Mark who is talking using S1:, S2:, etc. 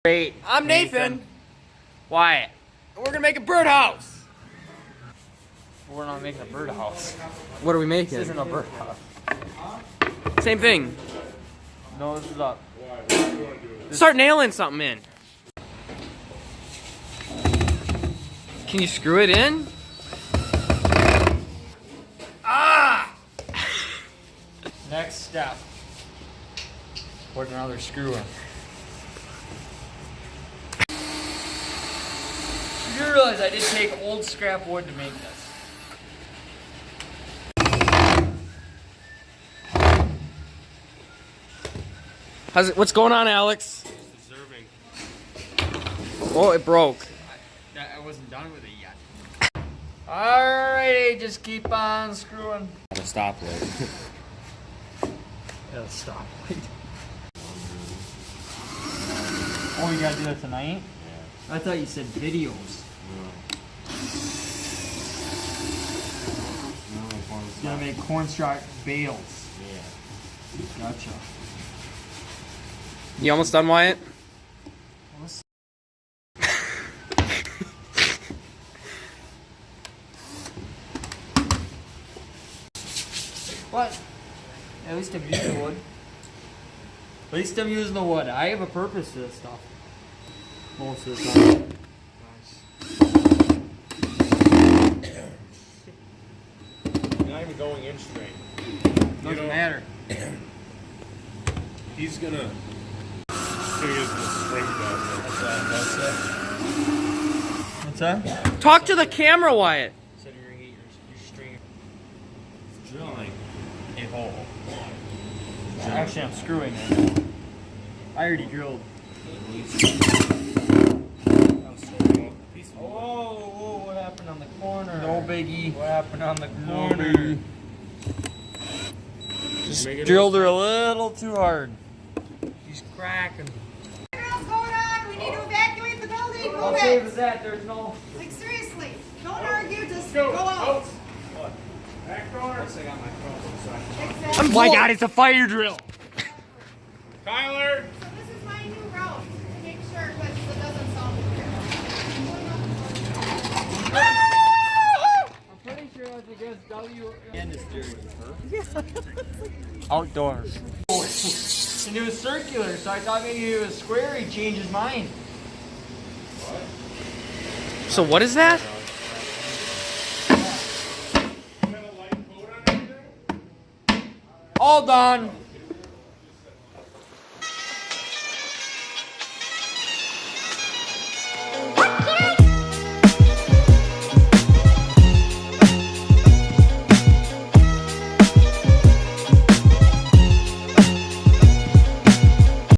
S1: Great.
S2: I'm Nathan.
S1: Wyatt.
S2: We're gonna make a birdhouse.
S1: We're not making a birdhouse.
S2: What are we making?
S1: This isn't a birdhouse.
S2: Same thing.
S1: No, this is up.
S2: Start nailing something in. Can you screw it in? Ah!
S1: Next step. Put another screw in. You do realize I did take old scrap wood to make this.
S2: What's going on, Alex?
S3: Deserving.
S2: Oh, it broke.
S1: I wasn't done with it yet. Alrighty, just keep on screwing.
S3: The stoplight.
S1: It'll stop. Oh, you gotta do that tonight? Yeah. I thought you said videos. It's gonna make cornstarch bales.
S3: Yeah.
S1: Gotcha.
S2: You almost done, Wyatt?
S1: What? At least I'm using the wood. At least I'm using the wood. I have a purpose to this stuff. Most of the time.
S3: You're not even going in straight.
S1: Doesn't matter.
S3: He's gonna use the string down there.
S1: What's that?
S2: Talk to the camera, Wyatt.
S1: So you're gonna get your string.
S3: Drilling a hole.
S1: Actually, I'm screwing it. I already drilled. Whoa, what happened on the corner? No biggie. What happened on the corner?
S3: Just make it
S1: Drilled her a little too hard. She's cracking.
S4: What's going on? We need to evacuate the building.
S1: How
S4: Move
S1: safe
S4: it.
S1: is that? There's no.
S4: Like seriously, don't argue. Just go out.
S3: Back door. I got my phone.
S4: Exactly.
S2: Oh my God, it's a fire drill.
S3: Tyler.
S4: So this is my new route. Make sure because it doesn't sound
S1: I'm pretty sure that's against W. And it's dirty. Outdoors. And it was circular, so I thought maybe it was square. He changed his mind.
S2: So what is that?
S1: All done.